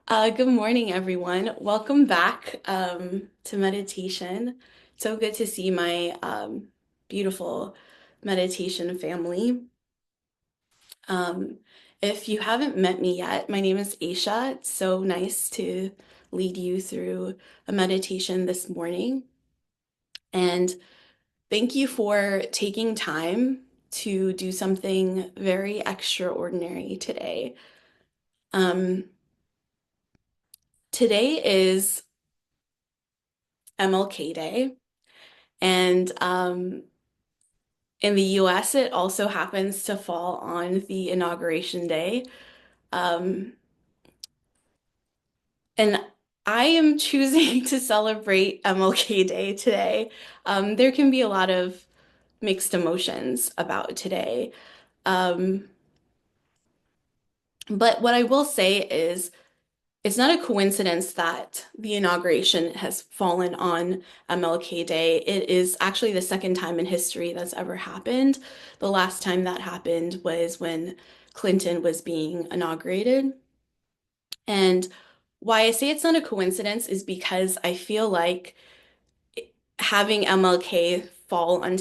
Good morning, everyone. Welcome back to meditation. So good to see my beautiful meditation family. Um, if you haven't met me yet, my name is Aisha. It's so nice to lead you through a meditation this morning. And thank you for taking time to do something very extraordinary today. Um, Today is MLK Day. And in the US, it also happens to fall on the inauguration day. Um, and I am choosing to celebrate MLK Day today. There can be a lot of mixed emotions about today. Um, but what I will say is, it's not a coincidence that the inauguration has fallen on MLK Day. It is actually the second time in history that's ever happened. The last time that happened was when Clinton was being inaugurated. And why I say it's not a coincidence is because I feel like having MLK fall on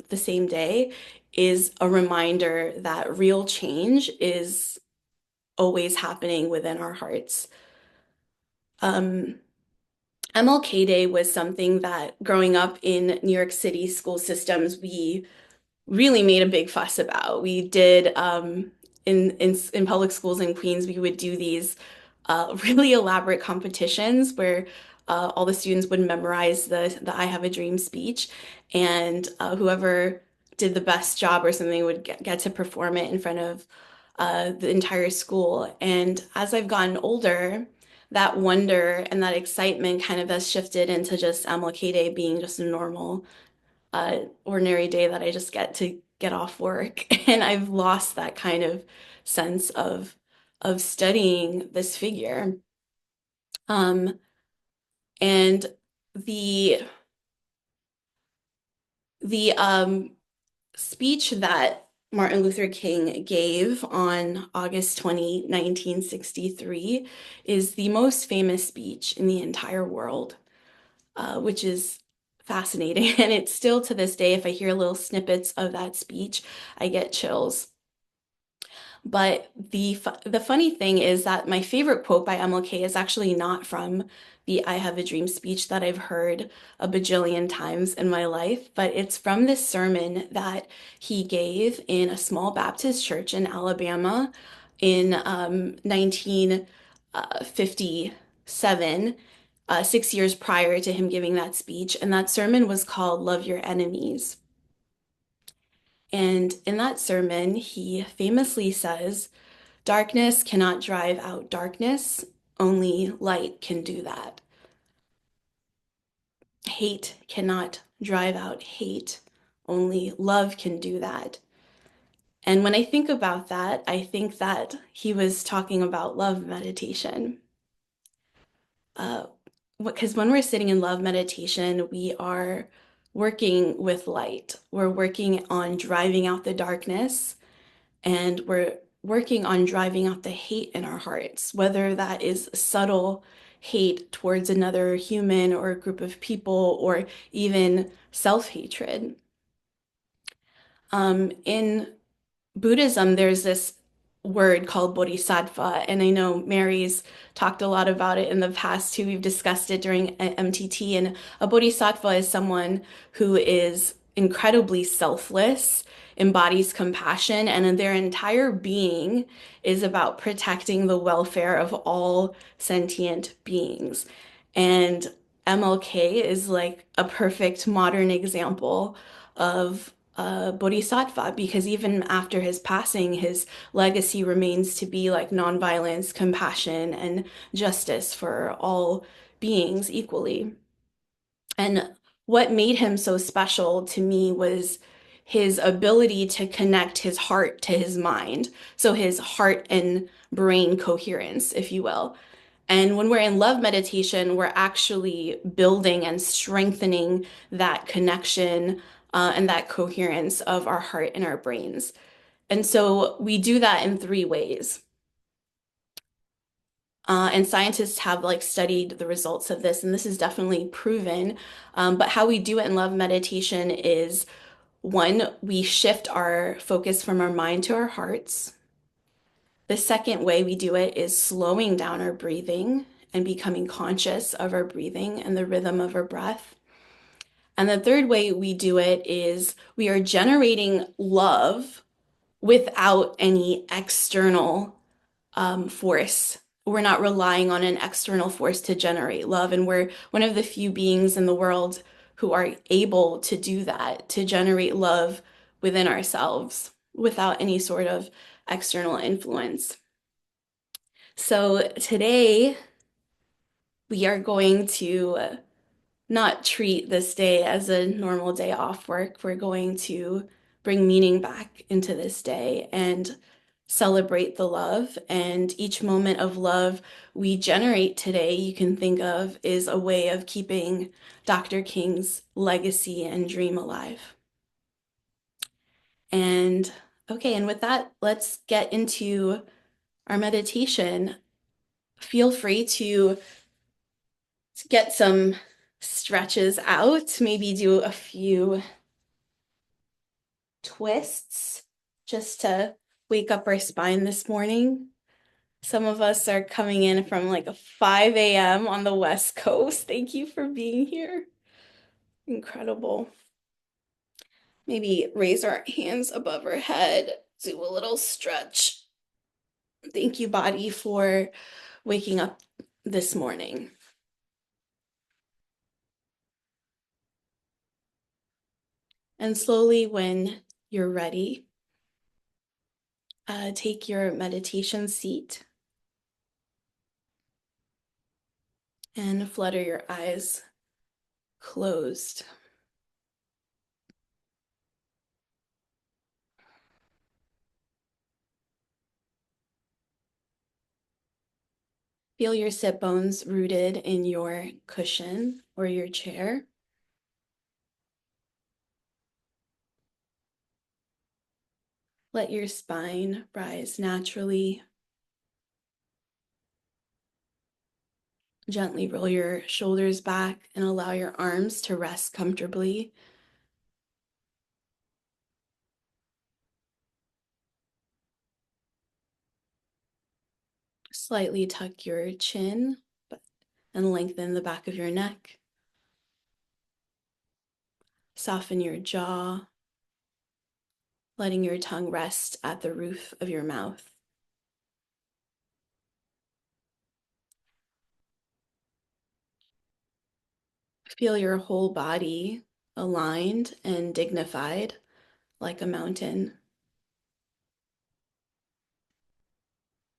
the same day is a reminder that real change is always happening within our hearts. Um, MLK Day was something that growing up in New York City school systems, we really made a big fuss about. We did in public schools in Queens, we would do these really elaborate competitions where all the students would memorize the I Have a Dream speech, and whoever did the best job or something would get to perform it in front of the entire school. And as I've gotten older, that wonder and that excitement kind of has shifted into just MLK Day being just a normal ordinary day that I just get to get off work. And I've lost that kind of sense of studying this figure. Um, and the the speech that Martin Luther King gave on August 20, 1963, is the most famous speech in the entire world, which is fascinating. And it's still to this day, if I hear little snippets of that speech, I get chills. But the funny thing is that my favorite quote by MLK is actually not from the I Have a Dream speech that I've heard a bajillion times in my life, but it's from this sermon that he gave in a small Baptist church in Alabama in 1957, 6 years prior to him giving that speech. And that sermon was called Love Your Enemies. And in that sermon, he famously says, darkness cannot drive out darkness, only light can do that. Hate cannot drive out hate, only love can do that. And when I think about that, I think that he was talking about love meditation. Uh, because when we're sitting in love meditation, we are working with light. We're working on driving out the darkness, and we're working on driving out the hate in our hearts, whether that is subtle hate towards another human or a group of people, or even self-hatred. In Buddhism, there's this word called bodhisattva, and I know Mary's talked a lot about it in the past too. We've discussed it during MTT, and a bodhisattva is someone who is incredibly selfless, embodies compassion, and their entire being is about protecting the welfare of all sentient beings. And MLK is like a perfect modern example of bodhisattva, because even after his passing, his legacy remains to be like nonviolence, compassion, and justice for all beings equally. And what made him so special to me was his ability to connect his heart to his mind. So his heart and brain coherence, if you will. And when we're in love meditation, we're actually building and strengthening that connection and that coherence of our heart and our brains. And so we do that in three ways. And scientists have like studied the results of this, and this is definitely proven. But how we do it in love meditation is one, we shift our focus from our mind to our hearts. The second way we do it is slowing down our breathing and becoming conscious of our breathing and the rhythm of our breath. And the third way we do it is we are generating love without any external force. We're not relying on an external force to generate love. And we're one of the few beings in the world who are able to do that, to generate love within ourselves without any sort of external influence. So today we are going to not treat this day as a normal day off work. We're going to bring meaning back into this day and celebrate the love. And each moment of love we generate today, you can think of, is a way of keeping Dr. King's legacy and dream alive. And okay, and with that, let's get into our meditation. Feel free to get some stretches out, maybe do a few twists just to wake up our spine this morning. Some of us are coming in from like a 5 a.m. on the West Coast. Thank you for being here. Incredible. Maybe raise our hands above our head, do a little stretch. Thank you, body, for waking up this morning. And slowly, when you're ready, take your meditation seat and flutter your eyes closed. Feel your sit bones rooted in your cushion or your chair. Let your spine rise naturally. Gently roll your shoulders back and allow your arms to rest comfortably. Slightly tuck your chin and lengthen the back of your neck. Soften your jaw, letting your tongue rest at the roof of your mouth. Feel your whole body aligned and dignified like a mountain.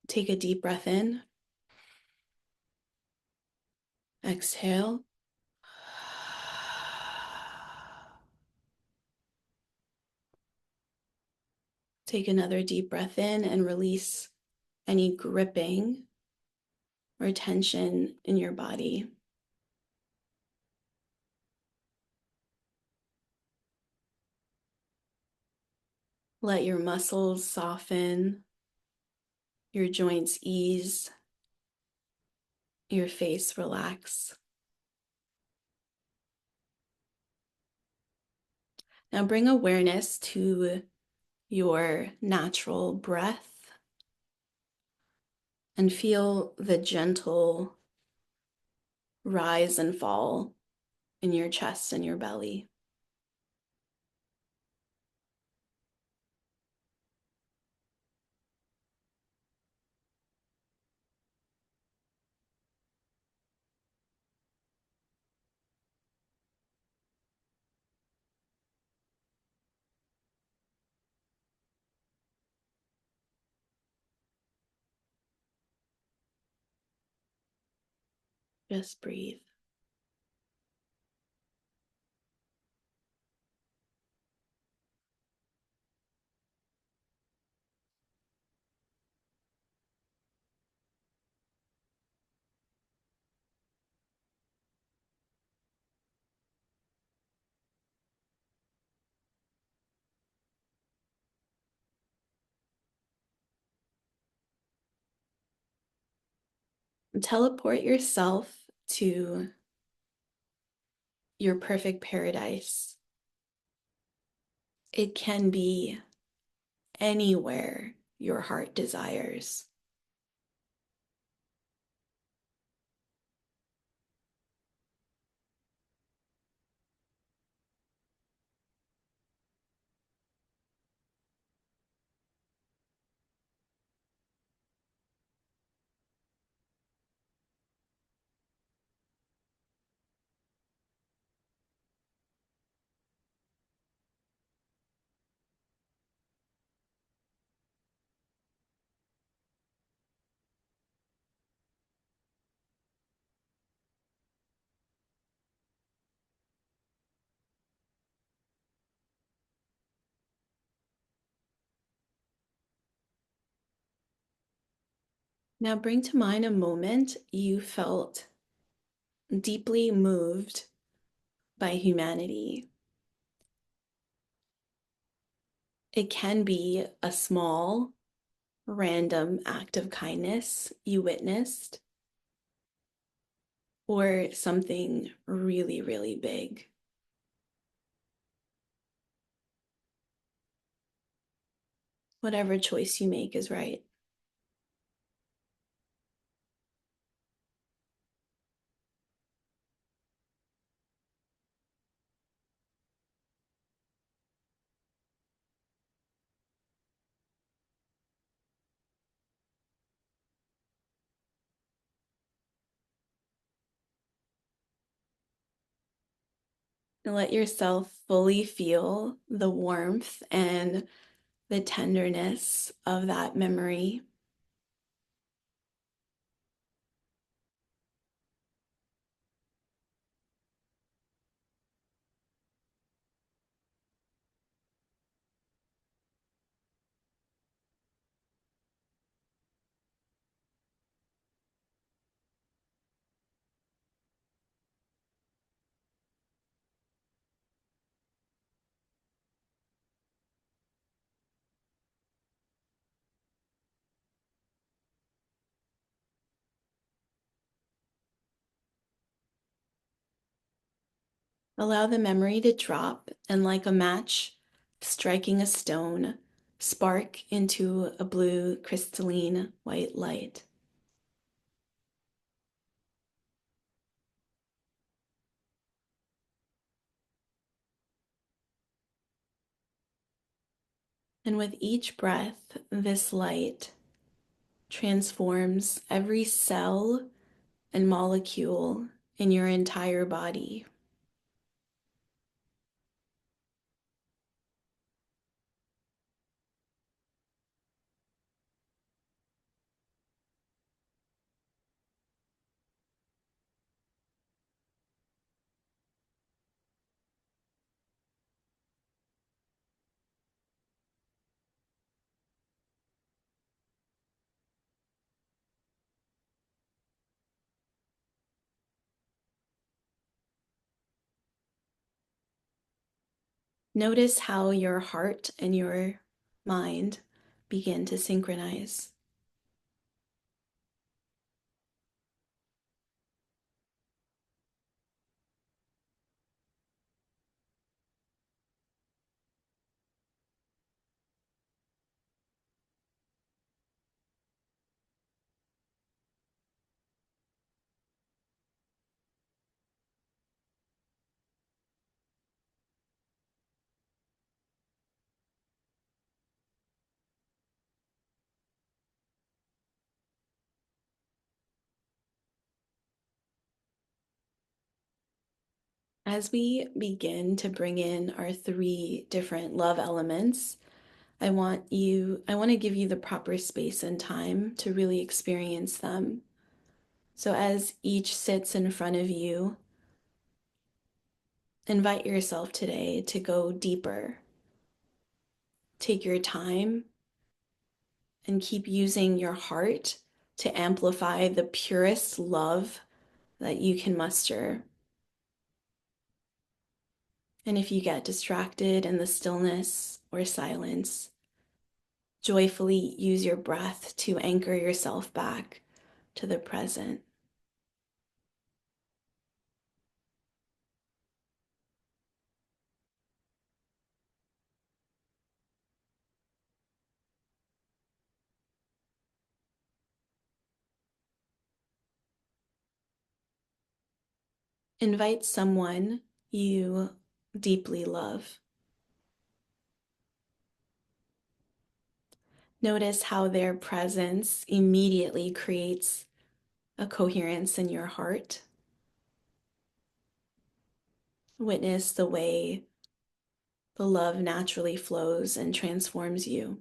Take a deep breath in. Exhale. Take another deep breath in and release any gripping or tension in your body. Let your muscles soften, your joints ease, your face relax. Now bring awareness to your natural breath and feel the gentle rise and fall in your chest and your belly. Just breathe. Teleport yourself to your perfect paradise. It can be anywhere your heart desires. Now bring to mind a moment you felt deeply moved by humanity. It can be a small, random act of kindness you witnessed, or something really, really big. Whatever choice you make is right. And let yourself fully feel the warmth and the tenderness of that memory. Allow the memory to drop and, like a match striking a stone, spark into a blue, crystalline white light. And with each breath, this light transforms every cell and molecule in your entire body. Notice how your heart and your mind begin to synchronize. As we begin to bring in our three different love elements, I want to give you the proper space and time to really experience them. So as each sits in front of you, invite yourself today to go deeper. Take your time and keep using your heart to amplify the purest love that you can muster. And if you get distracted in the stillness or silence, joyfully use your breath to anchor yourself back to the present. Invite someone you deeply love. Notice how their presence immediately creates a coherence in your heart. Witness the way the love naturally flows and transforms you.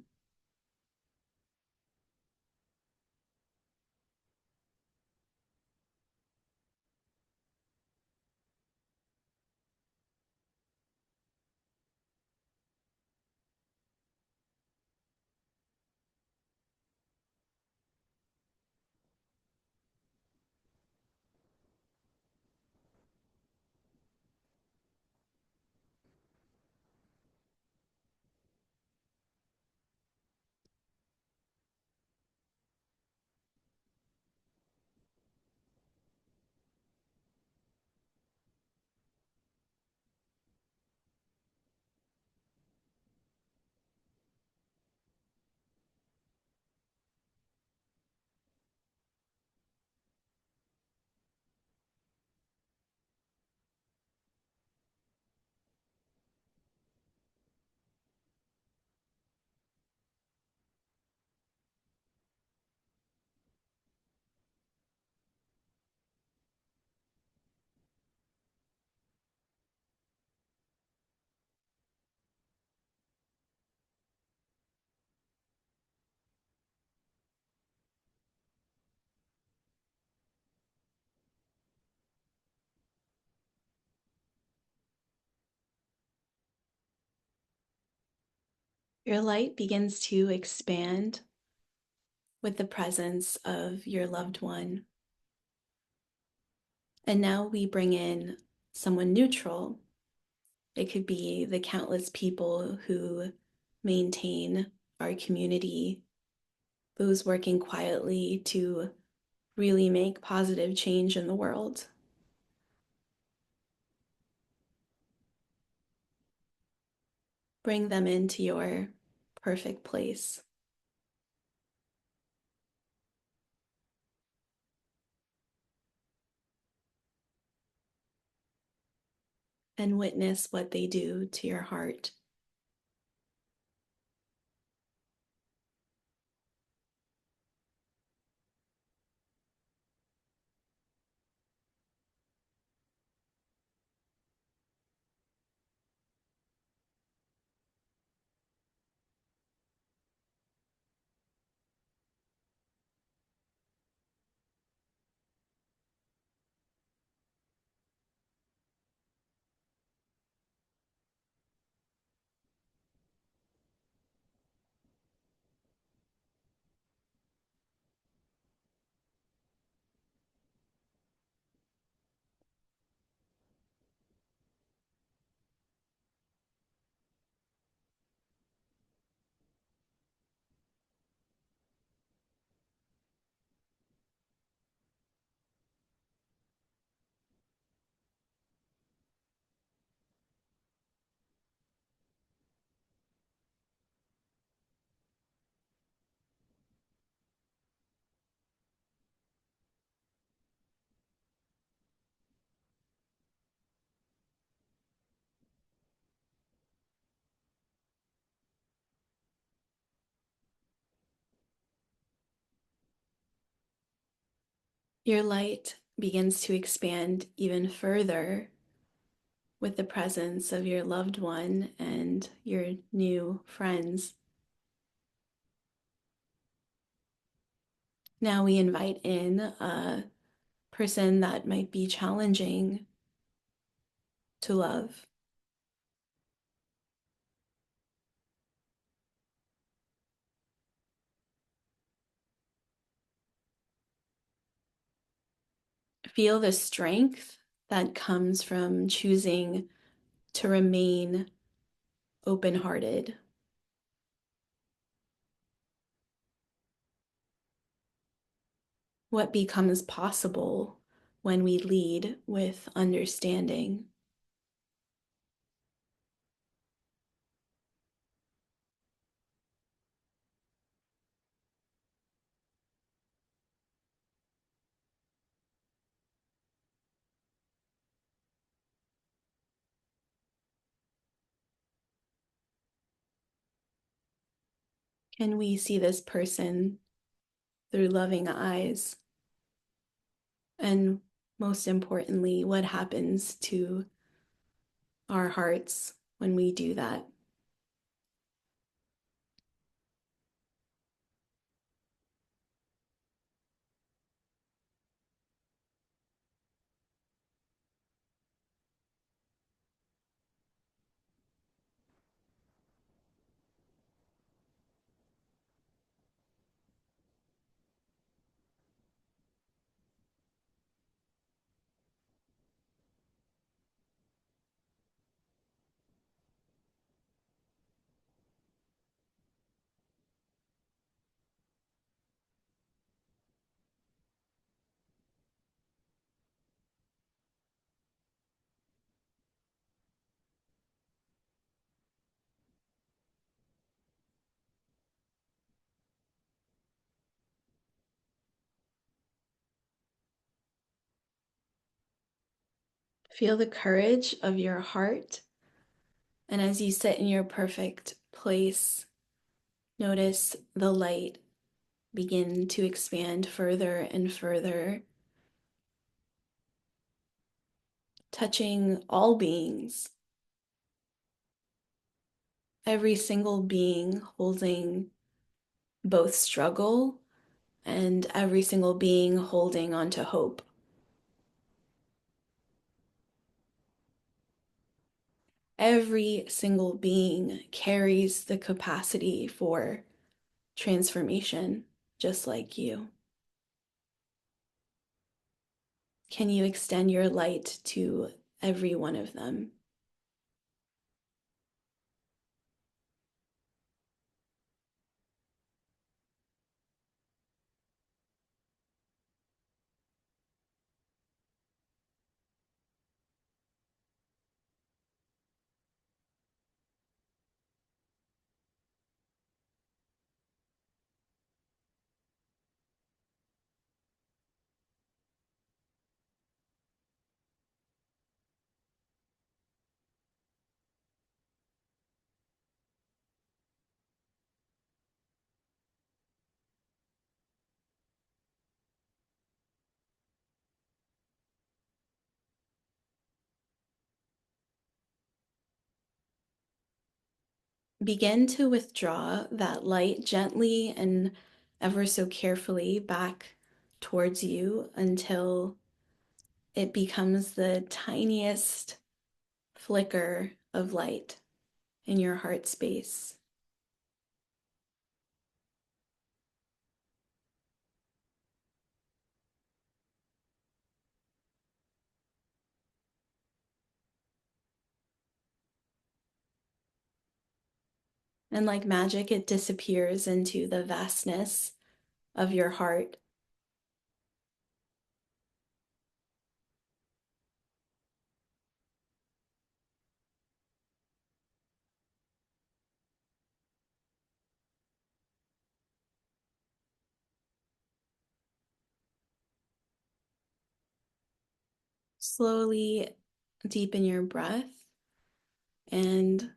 Your light begins to expand with the presence of your loved one. And now we bring in someone neutral. It could be the countless people who maintain our community, those working quietly to really make positive change in the world. Bring them into your perfect place and witness what they do to your heart. Your light begins to expand even further with the presence of your loved one and your new friends. Now we invite in a person that might be challenging to love. Feel the strength that comes from choosing to remain open-hearted. what becomes possible when we lead with understanding. Can we see this person through loving eyes? And most importantly, what happens to our hearts when we do that? Feel the courage of your heart. And as you sit in your perfect place, notice the light begin to expand further and further, touching all beings, every single being holding both struggle and every single being holding onto hope. Every single being carries the capacity for transformation, just like you. Can you extend your light to every one of them? Begin to withdraw that light gently and ever so carefully back towards you until it becomes the tiniest flicker of light in your heart space. And like magic, it disappears into the vastness of your heart. Slowly deepen your breath and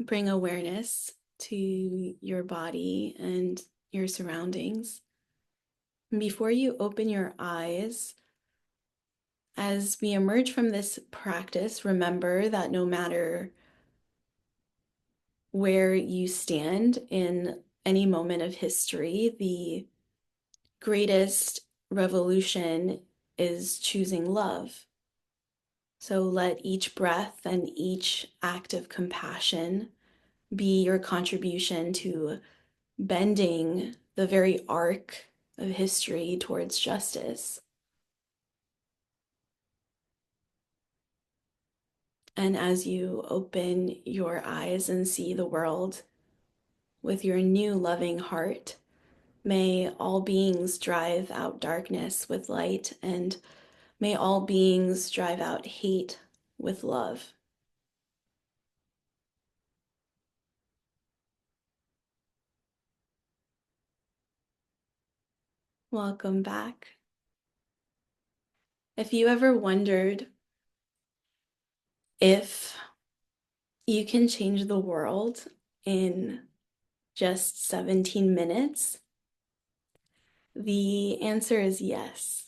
bring awareness to your body and your surroundings. And before you open your eyes, as we emerge from this practice, remember that no matter where you stand in any moment of history, the greatest revolution is choosing love. So let each breath and each act of compassion be your contribution to bending the very arc of history towards justice. And as you open your eyes and see the world with your new loving heart, May all beings drive out darkness with light, and may all beings drive out hate with love. Welcome back. If you ever wondered if you can change the world in just 17 minutes, the answer is yes.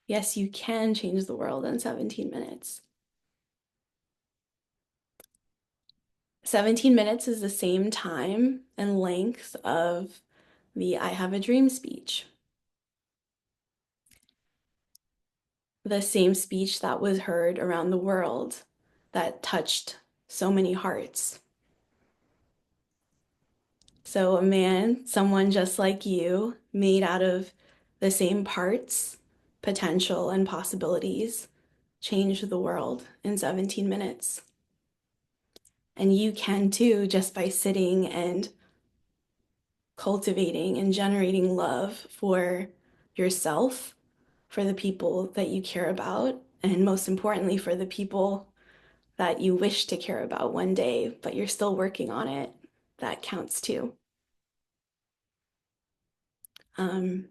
Yes, you can change the world in 17 minutes. 17 minutes is the same time and length of the I Have a Dream speech. The same speech that was heard around the world that touched so many hearts. So a man, someone just like you, made out of the same parts, potential, and possibilities, changed the world in 17 minutes. And you can too, just by sitting and cultivating and generating love for yourself, for the people that you care about, and most importantly, for the people that you wish to care about one day, but you're still working on it. That counts too. Um,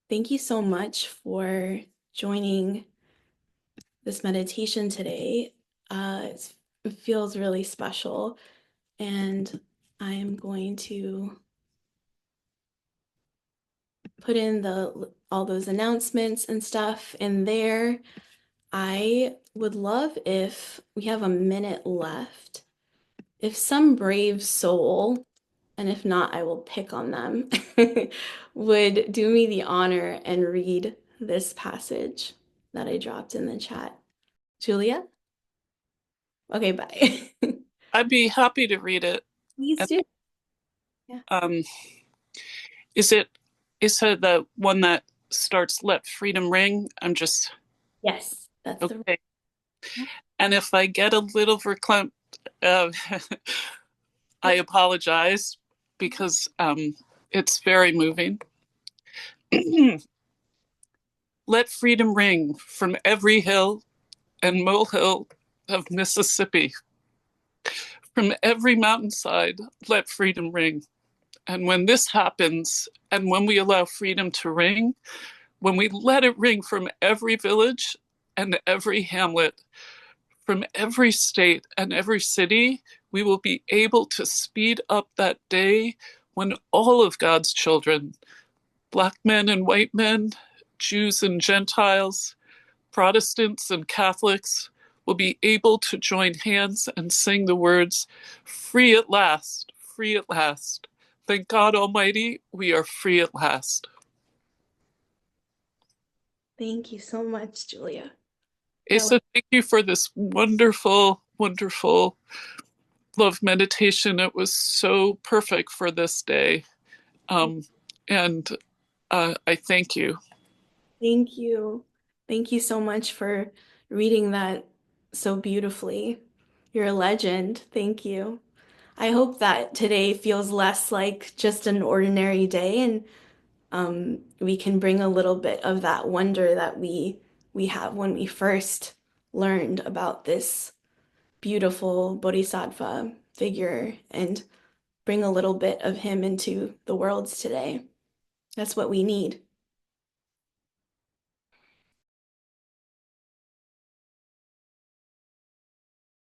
Thank you so much for joining this meditation today. It feels really special, and I'm going to put in all those announcements and stuff in there. I would love if we have a minute left. If some brave soul, and if not, I will pick on them, would do me the honor and read this passage that I dropped in the chat. Julia? Okay, bye. I'd be happy to read it. Please do. Yeah. Um, is it the one that starts "Let Freedom Ring"? I'm just Yes, that's the. okay. Yeah. And if I get a little verklempt, uh, I apologize because it's very moving. Let freedom ring from every hill and molehill of Mississippi. From every mountainside, let freedom ring. And when this happens, and when we allow freedom to ring, when we let it ring from every village and every hamlet, from every state and every city, we will be able to speed up that day when all of God's children, Black men and white men, Jews and Gentiles, Protestants and Catholics, will be able to join hands and sing the words, "Free at last, free at last. Thank God Almighty, we are free at last." Thank you so much, Julia. That was Asa, thank you for this wonderful, wonderful love meditation. It was so perfect for this day. Um, and I thank you. Thank you. Thank you so much for reading that so beautifully. You're a legend. Thank you. I hope that today feels less like just an ordinary day, and we can bring a little bit of that wonder that we have when we first learned about this beautiful bodhisattva figure, and bring a little bit of him into the worlds today. That's what we need.